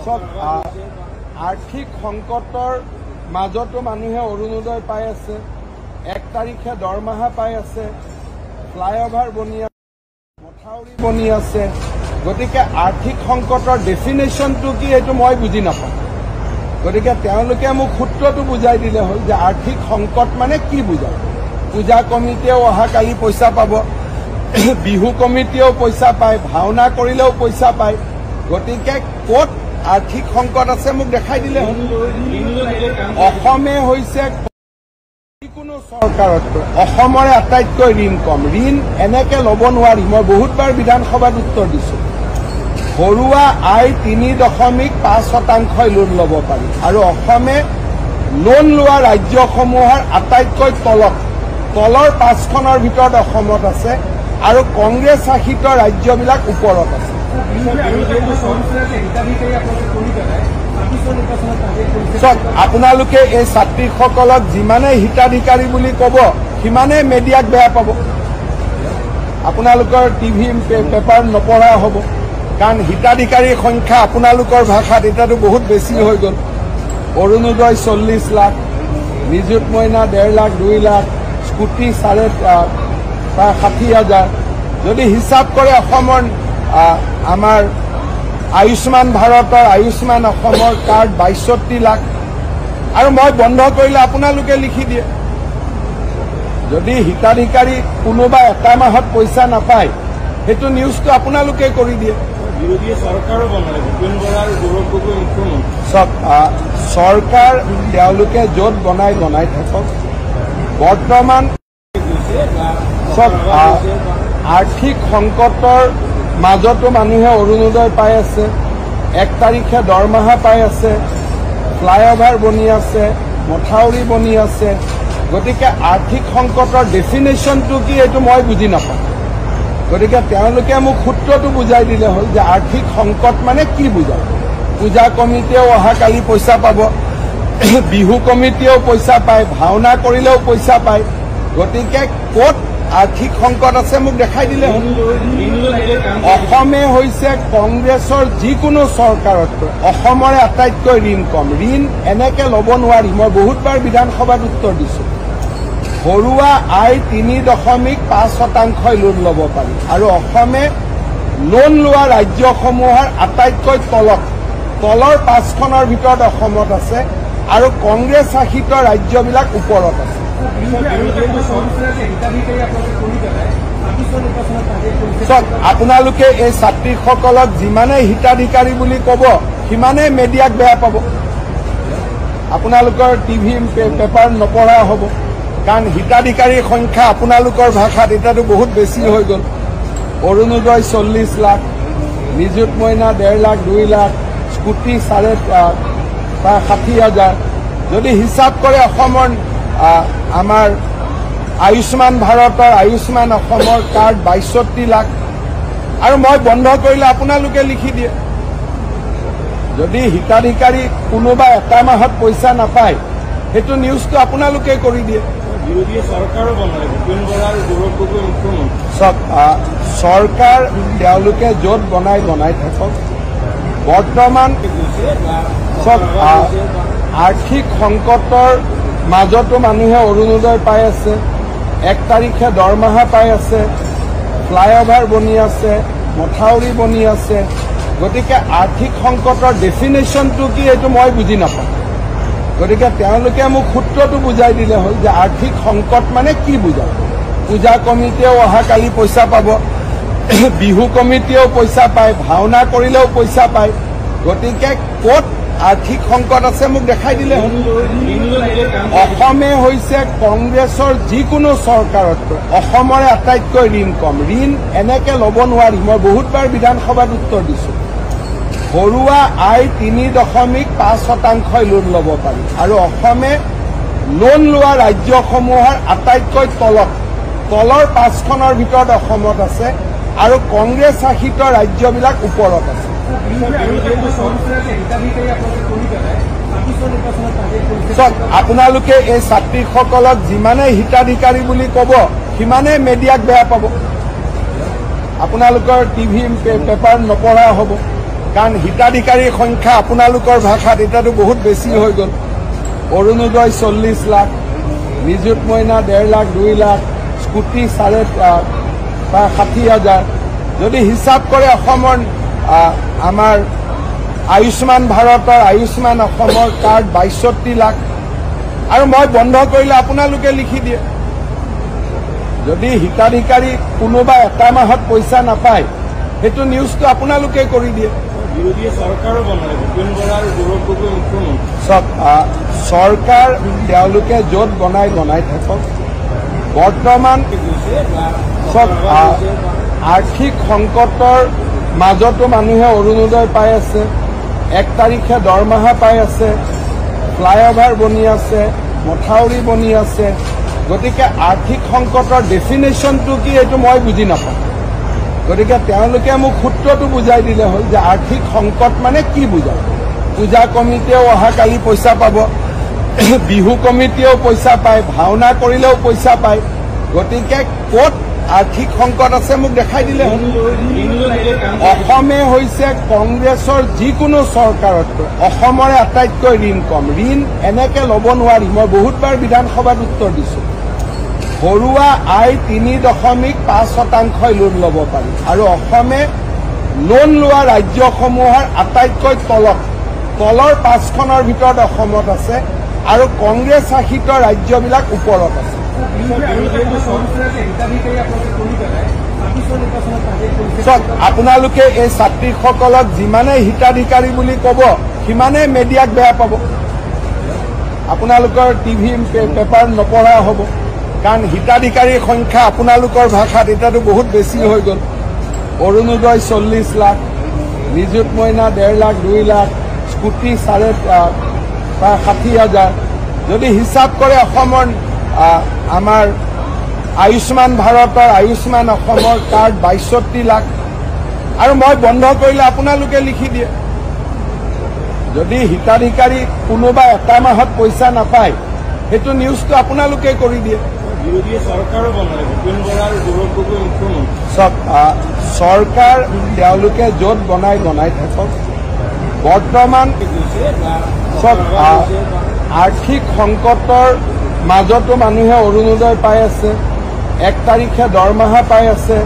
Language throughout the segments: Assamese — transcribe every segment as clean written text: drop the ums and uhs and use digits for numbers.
চব আৰ্থিক সংকটৰ মাজতো মানুহে অৰুণোদয় পাই আছে, 1 তাৰিখে দৰমহা পাই আছে, ফ্লাইঅভাৰ বনি আছে, মথাউৰি বনি আছে। গতিকে আৰ্থিক সংকটৰ ডেফিনেশ্যনটো কি এইটো মই বুজি নাপাওঁ। গতিকে তেওঁলোকে মোক সূত্ৰটো বুজাই দিলে হ'ল যে আৰ্থিক সংকট মানে কি বুজায়। পূজা কমিটিয়েও অহাকালি পইচা পাব, বিহু কমিটিয়েও পইচা পায়, ভাওনা কৰিলেও পইচা পায়। গতিকে ক'ত আৰ্থিক সংকট আছে মোক দেখাই দিলে হ'ল। অসমে হৈছে যিকোনো চৰকাৰতকৈ অসমৰে আটাইতকৈ ঋণ কম। ঋণ এনেকে ল'ব নোৱাৰি। মই বহুতবাৰ বিধানসভাত উত্তৰ দিছোঁ। ঘৰুৱা আয় 3.5% লোন ল'ব পাৰি আৰু অসমে লোন লোৱা ৰাজ্যসমূহৰ আটাইতকৈ তলৰ 5খনৰ ভিতৰত অসমত আছে আৰু কংগ্ৰেছ শাসিত ৰাজ্যবিলাক ওপৰত আছে। আপোনালোকে এই ছাত্ৰীসকলক যিমানে হিতাধিকাৰী বুলি ক'ব সিমানে মিডিয়াক বেয়া পাব। আপোনালোকৰ টিভি পেপাৰ নপঢ়া হ'ব, কাৰণ হিতাধিকাৰীৰ সংখ্যা আপোনালোকৰ ভাষাত এতিয়াতো বহুত বেছি হৈ গ'ল। অৰুণোদয় 40 লাখ, নিযুত মইনা 1.5 লাখ 2 লাখ, স্কুটি প্ৰায় 60,000। যদি হিচাপ কৰে অসমৰ আমাৰ আয়ুষ্মান ভাৰতৰ আয়ুষ্মান অসমৰ কাৰ্ড 62 লাখ আৰু মই বন্ধ কৰিলে আপোনালোকে লিখি দিয়ে। যদি হিতাধিকাৰী কোনোবা এটা মাহত পইচা নাপায় সেইটো নিউজটো আপোনালোকে কৰি দিয়ে। বিৰোধী চৰকাৰো বনালে ভূপেন বৰা আৰু গৌৰৱ গগৈ মুখ্যমন্ত্ৰী। চব চৰকাৰ তেওঁলোকে য'ত বনাই থাকক। বৰ্তমান চব আৰ্থিক সংকটৰ মাজতো মানুহে অৰুণোদয় পাই আছে, 1 তাৰিখে দৰমহা পাই আছে, ফ্লাইঅভাৰ বনি আছে, মথাউৰি বনি আছে। গতিকে আৰ্থিক সংকটৰ ডেফিনেশ্যনটো কি এইটো মই বুজি নাপাওঁ। গতিকে তেওঁলোকে মোক সূত্ৰটো বুজাই দিলে হ'ল যে আৰ্থিক সংকট মানে কি বুজায়। পূজা কমিটিয়েও অহাকালি পইচা পাব, বিহু কমিটিয়েও পইচা পায়, ভাওনা কৰিলেও পইচা পায়। গতিকে ক'ত আৰ্থিক সংকট আছে মোক দেখাই দিলে হ'ল। অসমে হৈছে কংগ্ৰেছৰ যিকোনো চৰকাৰতকৈ অসমৰে আটাইতকৈ ঋণ কম। ঋণ এনেকে ল'ব নোৱাৰি। মই বহুতবাৰ বিধানসভাত উত্তৰ দিছোঁ। ঘৰুৱা আয় 3.5% লোন ল'ব পাৰি আৰু অসমে লোন লোৱা ৰাজ্যসমূহৰ আটাইতকৈ তলৰ 5খনৰ ভিতৰত অসমত আছে আৰু কংগ্ৰেছ শাসিত ৰাজ্যবিলাক ওপৰত আছে। আপোনালোকে এই ছাত্ৰীসকলক যিমানে হিতাধিকাৰী বুলি ক'ব সিমানে মিডিয়াক বেয়া পাব। আপোনালোকৰ টিভি পেপাৰ নপঢ়া হ'ব, কাৰণ হিতাধিকাৰীৰ সংখ্যা আপোনালোকৰ ভাষাত এতিয়াতো বহুত বেছি হৈ গ'ল। অৰুণোদয় 40 লাখ, নিযুত মইনা 1.5 লাখ 2 লাখ, স্কুটি প্ৰায় 60,000। যদি হিচাপ কৰে অসমৰ আমাৰ আয়ুষ্মান ভাৰতৰ আয়ুষ্মান অসমৰ কাৰ্ড 62 লাখ আৰু মই বন্ধ কৰিলে আপোনালোকে লিখি দিয়ে। যদি হিতাধিকাৰী কোনোবা এটা মাহত পইচা নাপায় সেইটো নিউজটো আপোনালোকে কৰি দিয়ে। বিৰোধী চৰকাৰো বনালে ভূপেন বৰা আৰু গৌৰৱ গগৈ মুখ্যমন্ত্ৰী। চব চৰকাৰ তেওঁলোকে য'ত বনাই থাকক। বৰ্তমান চব আৰ্থিক সংকটৰ মাজতো মানুহে অৰুণোদয় পাই আছে, 1 তাৰিখে দৰমহা পাই আছে, ফ্লাইঅভাৰ বনি আছে, মথাউৰি বনি আছে। গতিকে আৰ্থিক সংকটৰ ডেফিনেশ্যনটো কি এইটো মই বুজি নাপাওঁ। গতিকে তেওঁলোকে মোক সূত্ৰটো বুজাই দিলে হ'ল যে আৰ্থিক সংকট মানে কি বুজায়। পূজা কমিটিয়েও অহাকালি পইচা পাব, বিহু কমিটিয়েও পইচা পায়, ভাওনা কৰিলেও পইচা পায়। গতিকে ক'ত আৰ্থিক সংকট আছে মোক দেখাই দিলে হ'ল। অসমে হৈছে কংগ্ৰেছৰ যিকোনো চৰকাৰতকৈ অসমৰে আটাইতকৈ ঋণ কম। ঋণ এনেকে ল'ব নোৱাৰি। মই বহুতবাৰ বিধানসভাত উত্তৰ দিছোঁ। ঘৰুৱা আয় 3.5% লোন ল'ব পাৰি আৰু অসমে লোন লোৱা ৰাজ্যসমূহৰ আটাইতকৈ তলৰ 5খনৰ ভিতৰত অসমত আছে আৰু কংগ্ৰেছ শাসিত ৰাজ্যবিলাক ওপৰত আছে। আপোনালোকে এই ছাত্ৰীসকলক যিমানে হিতাধিকাৰী বুলি ক'ব সিমানে মিডিয়াক বেয়া পাব। আপোনালোকৰ টিভি পেপাৰ নপঢ়া হ'ব, কাৰণ হিতাধিকাৰীৰ সংখ্যা আপোনালোকৰ ভাষাত এতিয়াতো বহুত বেছি হৈ গ'ল। অৰুণোদয় 40 লাখ, নিযুত মইনা 1.5 লাখ 2 লাখ, স্কুটি প্ৰায় 60,000। যদি হিচাপ কৰে অসমৰ আমাৰ আয়ুষ্মান ভাৰতৰ আয়ুষ্মান অসমৰ কাৰ্ড 62 লাখ, আৰু মই বন্ধ কৰিলে আপোনালোকে লিখি দিয়ে। যদি হিতাধিকাৰী কোনোবা এটা মাহত পইচা নাপায়, সেইটো নিউজটো আপোনালোকে কৰি দিয়ে। বিৰোধীয়ে চৰকাৰো বনালে, ভূপেন বৰা আৰু গৌৰৱ গগৈ মুখ্যমন্ত্ৰী। চৰকাৰ তেওঁলোকে য'ত বনাই থাকক। বৰ্তমান আৰ্থিক সংকটৰ মাজতো মানুহে অৰুণোদয় পাই আছে, 1 তাৰিখে দৰমহা পাই আছে, ফ্লাইঅভাৰ বনি আছে, মথাউৰি বনি আছে। গতিকে আৰ্থিক সংকটৰ ডেফিনেশ্যনটো কি এইটো মই বুজি নাপাওঁ। গতিকে তেওঁলোকে মোক সূত্ৰটো বুজাই দিলে হ'ল যে আৰ্থিক সংকট মানে কি বুজায়। পূজা কমিটিয়েও অহাকালি পইচা পাব, বিহু কমিটিয়েও পইচা পায়, ভাওনা কৰিলেও পইচা পায়। গতিকে ক'ত আৰ্থিক সংকট আছে মোক দেখাই দিলে হ'ল। অসমে হৈছে কংগ্ৰেছৰ যিকোনো চৰকাৰতকৈ অসমৰে আটাইতকৈ ঋণ কম। ঋণ এনেকে ল'ব নোৱাৰি, মই বহুতবাৰ বিধানসভাত উত্তৰ দিছোঁ। ঘৰুৱা আয় 3.5% লোন ল'ব পাৰি, আৰু অসমে লোন লোৱা ৰাজ্যসমূহৰ আটাইতকৈ তলৰ 5খনৰ ভিতৰত অসমত আছে, আৰু কংগ্ৰেছ শাসিত ৰাজ্যবিলাক ওপৰত আছে। আপোনালোকে এই ছাত্ৰীসকলক যিমানে হিতাধিকাৰী বুলি ক'ব, সিমানে মেডিয়াক বেয়া পাব। আপোনালোকৰ টিভি পেপাৰ নপঢ়া হ'ব, কাৰণ হিতাধিকাৰীৰ সংখ্যা আপোনালোকৰ ভাষাত এতিয়াতো বহুত বেছি হৈ গ'ল। অৰুণোদয় 40 লাখ, নিযুত মইনা 1.5 লাখ 2 লাখ, স্কুটি প্ৰায় 60,000। যদি হিচাপ কৰে অসমৰ আমাৰ আয়ুষ্মান ভাৰতৰ আয়ুষ্মান অসমৰ কাৰ্ড 62 লাখ, আৰু মই বন্ধ কৰিলে আপোনালোকে লিখি দিয়ে। যদি হিতাধিকাৰী কোনোবা এটা মাহত পইচা নাপায়, সেইটো নিউজটো আপোনালোকে কৰি দিয়ে। বিৰোধীয়ে চৰকাৰো বনালে, ভূপেন বৰা আৰু গৌৰৱ গগৈ মুখ্যমন্ত্ৰী। চৰকাৰ তেওঁলোকে য'ত বনাই থাকক। বৰ্তমান আৰ্থিক সংকটৰ মাজতো মানুহে অৰুণোদয় পাই আছে, 1 তাৰিখে দৰমহা পাই আছে,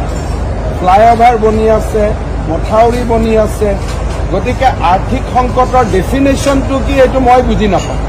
ফ্লাইঅভাৰ বনি আছে, মথাউৰি বনি আছে। গতিকে আৰ্থিক সংকটৰ ডেফিনেশ্যনটো কি এইটো মই বুজি নাপাওঁ।